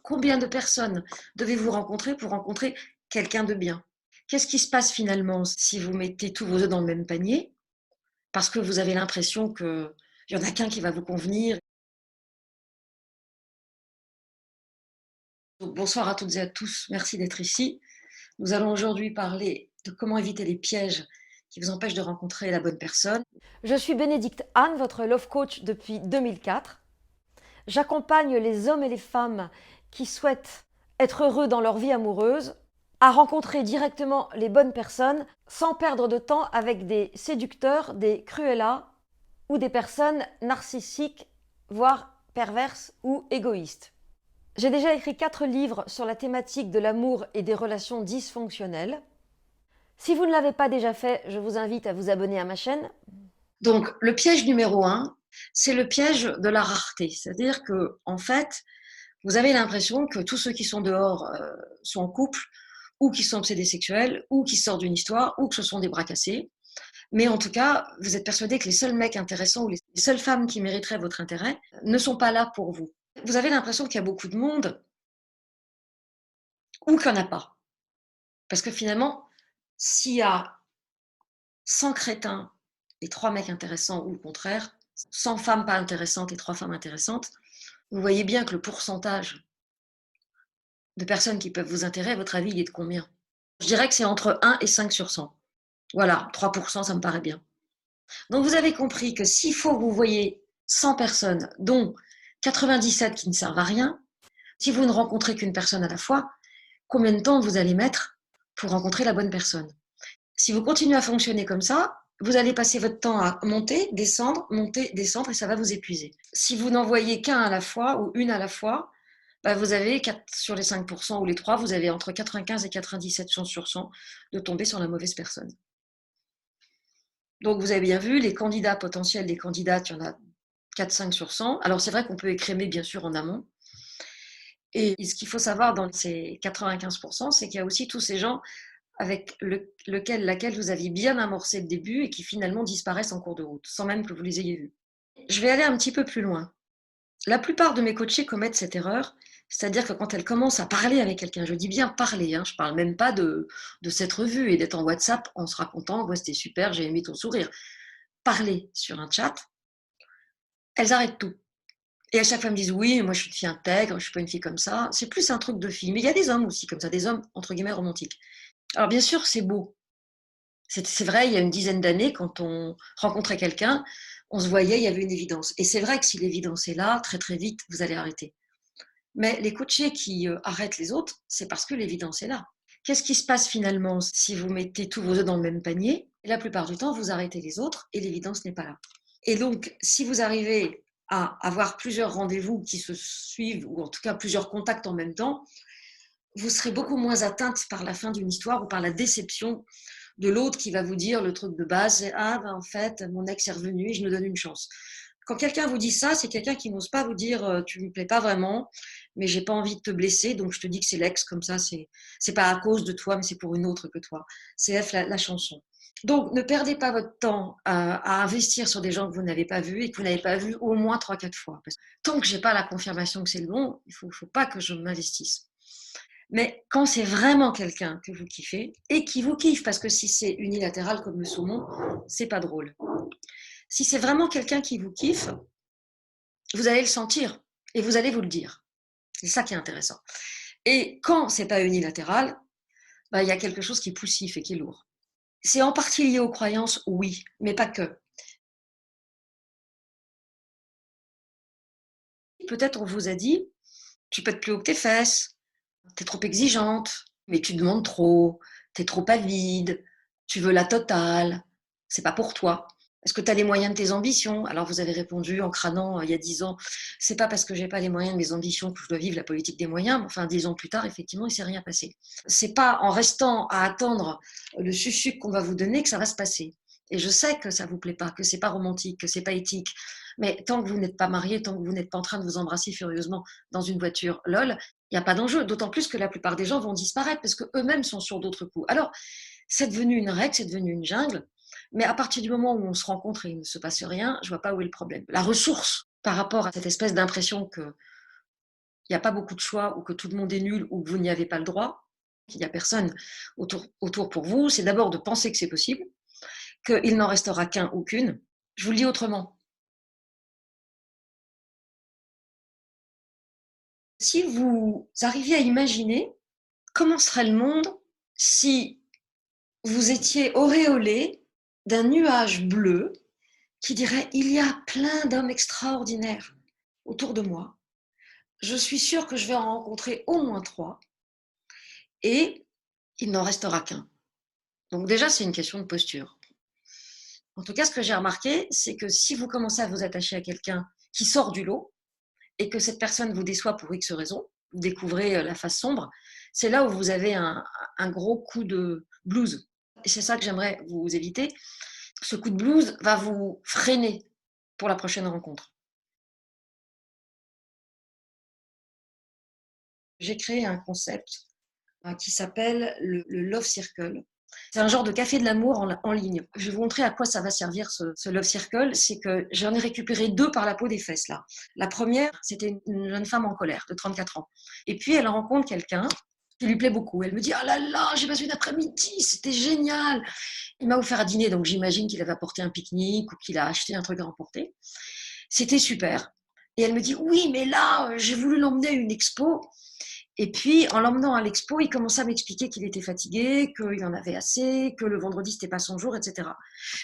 Combien de personnes devez-vous rencontrer pour rencontrer quelqu'un de bien? Qu'est-ce qui se passe finalement si vous mettez tous vos œufs dans le même panier? Parce que vous avez l'impression qu'il y en a qu'un qui va vous convenir. Donc, bonsoir à toutes et à tous, merci d'être ici. Nous allons aujourd'hui parler de comment éviter les pièges qui vous empêchent de rencontrer la bonne personne. Je suis Bénédicte Anne, votre love coach depuis 2004. J'accompagne les hommes et les femmes qui souhaitent être heureux dans leur vie amoureuse à rencontrer directement les bonnes personnes sans perdre de temps avec des séducteurs, des cruellas ou des personnes narcissiques, voire perverses ou égoïstes. J'ai déjà écrit 4 livres sur la thématique de l'amour et des relations dysfonctionnelles. Si vous ne l'avez pas déjà fait, je vous invite à vous abonner à ma chaîne. Donc, le piège numéro un, c'est le piège de la rareté. C'est-à-dire que, en fait, vous avez l'impression que tous ceux qui sont dehors sont en couple, ou qui sont obsédés sexuels, ou qui sortent d'une histoire, ou que ce sont des bras cassés. Mais en tout cas, vous êtes persuadé que les seuls mecs intéressants ou les seules femmes qui mériteraient votre intérêt ne sont pas là pour vous. Vous avez l'impression qu'il y a beaucoup de monde ou qu'il n'y en a pas. Parce que finalement, s'il y a 100 crétins et 3 mecs intéressants ou le contraire, 100 femmes pas intéressantes et 3 femmes intéressantes, vous voyez bien que le pourcentage de personnes qui peuvent vous intéresser, à votre avis, il est de combien? Je dirais que c'est entre 1 et 5 sur 100. Voilà, 3%, ça me paraît bien. Donc vous avez compris que s'il faut que vous voyez 100 personnes, dont 97 qui ne servent à rien, si vous ne rencontrez qu'une personne à la fois, combien de temps vous allez mettre pour rencontrer la bonne personne? Si vous continuez à fonctionner comme ça, vous allez passer votre temps à monter, descendre, et ça va vous épuiser. Si vous n'en voyez qu'un à la fois ou une à la fois, bah vous avez 4 sur les 5% ou les 3, vous avez entre 95 et 97 chances sur 100 de tomber sur la mauvaise personne. Donc vous avez bien vu, les candidats potentiels, les candidates, il y en a 4-5 sur 100. Alors c'est vrai qu'on peut écrémer bien sûr en amont. Et ce qu'il faut savoir dans ces 95%, c'est qu'il y a aussi tous ces gens avec laquelle vous aviez bien amorcé le début et qui finalement disparaissent en cours de route, sans même que vous les ayez vus. Je vais aller un petit peu plus loin. La plupart de mes coachés commettent cette erreur, c'est-à-dire que quand elles commencent à parler avec quelqu'un, je dis bien parler, hein, je ne parle même pas de s'être vu et d'être en WhatsApp en se racontant, ouais, c'était super, j'ai aimé ton sourire. Parler sur un chat, elles arrêtent tout. Et à chaque fois, elles me disent oui, moi je suis une fille intègre, je ne suis pas une fille comme ça. C'est plus un truc de fille. Mais il y a des hommes aussi comme ça, des hommes entre guillemets romantiques. Alors bien sûr, c'est beau. C'est vrai, il y a une dizaine d'années, quand on rencontrait quelqu'un, on se voyait, il y avait une évidence. Et c'est vrai que si l'évidence est là, très très vite, vous allez arrêter. Mais les coachés qui arrêtent les autres, c'est parce que l'évidence est là. Qu'est-ce qui se passe finalement si vous mettez tous vos œufs dans le même panier? La plupart du temps, vous arrêtez les autres et l'évidence n'est pas là. Et donc, si vous arrivez à avoir plusieurs rendez-vous qui se suivent, ou en tout cas plusieurs contacts en même temps, vous serez beaucoup moins atteinte par la fin d'une histoire ou par la déception de l'autre qui va vous dire le truc de base, c'est ah ben en fait mon ex est revenu et je me donne une chance. Quand quelqu'un vous dit ça, c'est quelqu'un qui n'ose pas vous dire tu me plais pas vraiment, mais j'ai pas envie de te blesser, donc je te dis que c'est l'ex, comme ça c'est pas à cause de toi, mais c'est pour une autre que toi. C'est la chanson. Donc ne perdez pas votre temps à investir sur des gens que vous n'avez pas vus et que vous n'avez pas vus au moins 3-4 fois. Parce que tant que j'ai pas la confirmation que c'est le bon, faut pas que je m'investisse. Mais quand c'est vraiment quelqu'un que vous kiffez et qui vous kiffe, parce que si c'est unilatéral comme le saumon, c'est pas drôle. Si c'est vraiment quelqu'un qui vous kiffe, vous allez le sentir et vous allez vous le dire. C'est ça qui est intéressant. Et quand c'est pas unilatéral, bah, il y a quelque chose qui est poussif et qui est lourd. C'est en partie lié aux croyances, oui, mais pas que. Peut-être on vous a dit, tu peux être plus haut que tes fesses, t'es trop exigeante, mais tu demandes trop, t'es trop avide, tu veux la totale, c'est pas pour toi. Est-ce que tu as les moyens de tes ambitions? Alors vous avez répondu en crânant il y a 10 ans, c'est pas parce que j'ai pas les moyens de mes ambitions que je dois vivre la politique des moyens, mais enfin 10 ans plus tard, effectivement, il s'est rien passé. C'est pas en restant à attendre le sucre qu'on va vous donner que ça va se passer. Et je sais que ça vous plaît pas, que c'est pas romantique, que c'est pas éthique, mais tant que vous n'êtes pas marié, tant que vous n'êtes pas en train de vous embrasser furieusement dans une voiture, lol, il n'y a pas d'enjeu, d'autant plus que la plupart des gens vont disparaître parce qu'eux-mêmes sont sur d'autres coups. Alors, c'est devenu une règle, c'est devenu une jungle, mais à partir du moment où on se rencontre et il ne se passe rien, je ne vois pas où est le problème. La ressource par rapport à cette espèce d'impression que il n'y a pas beaucoup de choix ou que tout le monde est nul ou que vous n'y avez pas le droit, qu'il n'y a personne autour pour vous, c'est d'abord de penser que c'est possible, qu'il n'en restera qu'un ou qu'une. Je vous le dis autrement. Si vous arriviez à imaginer comment serait le monde si vous étiez auréolé d'un nuage bleu qui dirait: «Il y a plein d'hommes extraordinaires autour de moi. Je suis sûre que je vais en rencontrer au moins 3 et il n'en restera qu'un». Donc déjà, c'est une question de posture. En tout cas, ce que j'ai remarqué, c'est que si vous commencez à vous attacher à quelqu'un qui sort du lot et que cette personne vous déçoit pour X raisons, vous découvrez la face sombre, c'est là où vous avez un gros coup de blues. Et c'est ça que j'aimerais vous éviter. Ce coup de blues va vous freiner pour la prochaine rencontre. J'ai créé un concept qui s'appelle le Love Circle. C'est un genre de café de l'amour en ligne. Je vais vous montrer à quoi ça va servir ce Love Circle. C'est que j'en ai récupéré 2 par la peau des fesses là. La première, c'était une jeune femme en colère de 34 ans. Et puis elle rencontre quelqu'un qui lui plaît beaucoup. Elle me dit: «Oh là là, j'ai passé une après-midi, c'était génial». Il m'a offert à dîner, donc j'imagine qu'il avait apporté un pique-nique ou qu'il a acheté un truc à emporter. C'était super. Et elle me dit: «Oui, mais là, j'ai voulu l'emmener à une expo». Et puis, en l'emmenant à l'expo, il commençait à m'expliquer qu'il était fatigué, qu'il en avait assez, que le vendredi, c'était pas son jour, etc.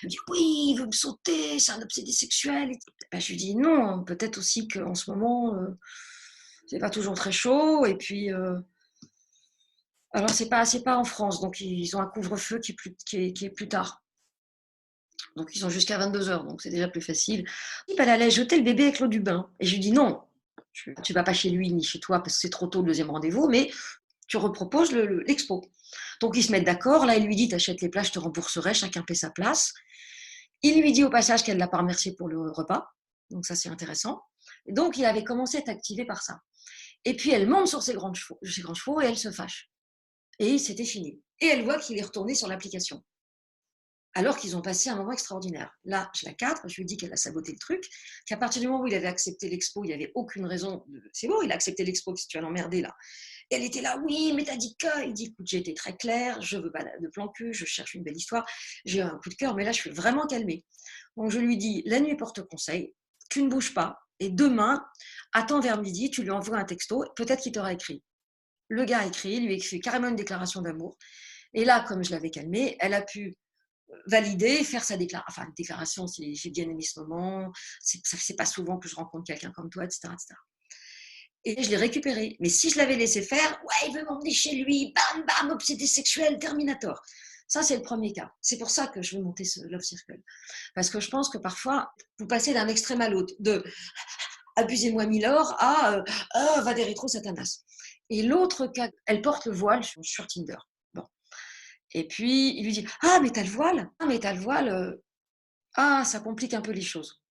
Il me dit: «Oui, il veut me sauter, c'est un obsédé sexuel». Ben, je lui dis: «Non, peut-être aussi qu'en ce moment, c'est pas toujours très chaud. Et puis, alors, c'est pas en France, donc ils ont un couvre-feu qui est plus tard. Donc, ils ont jusqu'à 22 heures, donc c'est déjà plus facile». Elle allait jeter le bébé avec l'eau du bain. Et je lui dis: «Non, tu vas pas chez lui ni chez toi parce que c'est trop tôt le deuxième rendez-vous, mais tu reproposes l'expo». Donc ils se mettent d'accord. Là, il lui dit: «T'achètes les plats, je te rembourserai, chacun paie sa place». Il lui dit au passage qu'elle l'a pas remercié pour le repas. Donc ça, c'est intéressant. Et donc il avait commencé à être activé par ça. Et puis elle monte sur ses grands chevaux et elle se fâche. Et c'était fini. Et elle voit qu'il est retourné sur l'application. Alors qu'ils ont passé un moment extraordinaire. Là, je la cadre, je lui dis qu'elle a saboté le truc, qu'à partir du moment où il avait accepté l'expo, il n'y avait aucune raison. C'est bon, il a accepté l'expo, si tu vas l'emmerder là. Et elle était là: «Oui, mais t'as dit que». Il dit: «Écoute, j'ai été très claire, je veux pas de plan cul, je cherche une belle histoire, j'ai un coup de cœur, mais là, je suis vraiment calmée». Donc je lui dis: «La nuit porte conseil, tu ne bouges pas, et demain, attends vers midi, tu lui envoies un texto, peut-être qu'il t'aura écrit». Le gars a écrit, il lui a écrit carrément une déclaration d'amour. Et là, comme je l'avais calmée, elle a pu valider, faire sa déclaration, c'est: «J'ai bien aimé ce moment, c'est pas souvent que je rencontre quelqu'un comme toi», etc., etc. Et je l'ai récupéré. Mais si je l'avais laissé faire: «Ouais, il veut m'emmener chez lui, bam, bam, obsédé sexuel, Terminator». Ça, c'est le premier cas. C'est pour ça que je veux monter ce Love Circle. Parce que je pense que parfois, vous passez d'un extrême à l'autre, de «abusez-moi Milord» à «oh, va des rétro Satanas». Et l'autre cas, elle porte le voile sur Tinder. Bon. Et puis, il lui dit: «Ah, mais t'as le voile? Ah, mais t'as le voile, ah, ça complique un peu les choses».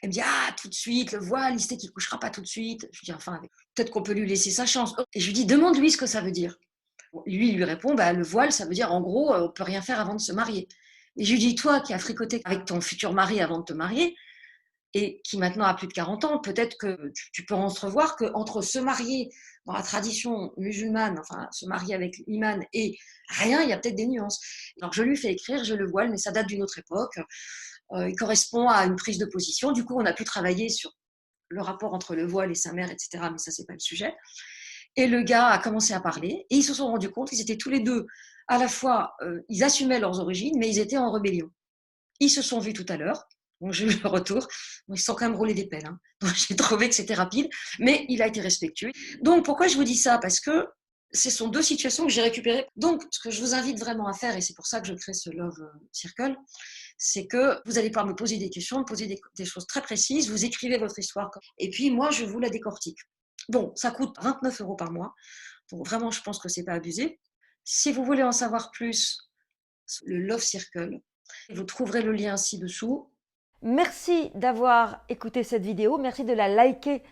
Elle me dit: «Ah, tout de suite, le voile, il sait qu'il couchera pas tout de suite». Je lui dis: «Enfin, peut-être qu'on peut lui laisser sa chance». Et je lui dis: «Demande-lui ce que ça veut dire». Bon, lui, il lui répond: «Bah, le voile, ça veut dire, en gros, on peut rien faire avant de se marier». Et je lui dis: «Toi qui as fricoté avec ton futur mari avant de te marier et qui maintenant a plus de 40 ans, peut-être que tu peux entrevoir qu'entre se marier dans la tradition musulmane, enfin, se marier avec l'imam et rien, il y a peut-être des nuances». Alors je lui fais écrire: «J'ai le voile, mais ça date d'une autre époque. Il correspond à une prise de position». Du coup, on a pu travailler sur le rapport entre le voile et sa mère, etc. Mais ça, c'est pas le sujet. Et le gars a commencé à parler et ils se sont rendus compte qu'ils étaient tous les deux, à la fois, ils assumaient leurs origines, mais ils étaient en rébellion. Ils se sont vus tout à l'heure. Donc j'ai eu le retour. Bon, ils se sont quand même roulés des pelles, hein. Donc j'ai trouvé que c'était rapide, mais il a été respectueux. Donc pourquoi je vous dis ça? Parce que ce sont 2 situations que j'ai récupérées. Donc ce que je vous invite vraiment à faire, et c'est pour ça que je crée ce Love Circle, c'est que vous allez pouvoir me poser des questions, me poser des choses très précises, vous écrivez votre histoire et puis moi, je vous la décortique. Bon, ça coûte 29 € par mois, donc vraiment, je pense que c'est pas abusé. Si vous voulez en savoir plus sur le Love Circle, vous trouverez le lien ci-dessous. Merci d'avoir écouté cette vidéo. Merci de la liker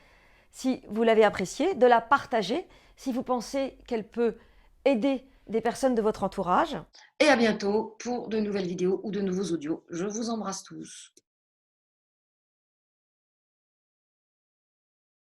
si vous l'avez appréciée, de la partager si vous pensez qu'elle peut aider des personnes de votre entourage. Et à bientôt pour de nouvelles vidéos ou de nouveaux audios. Je vous embrasse tous.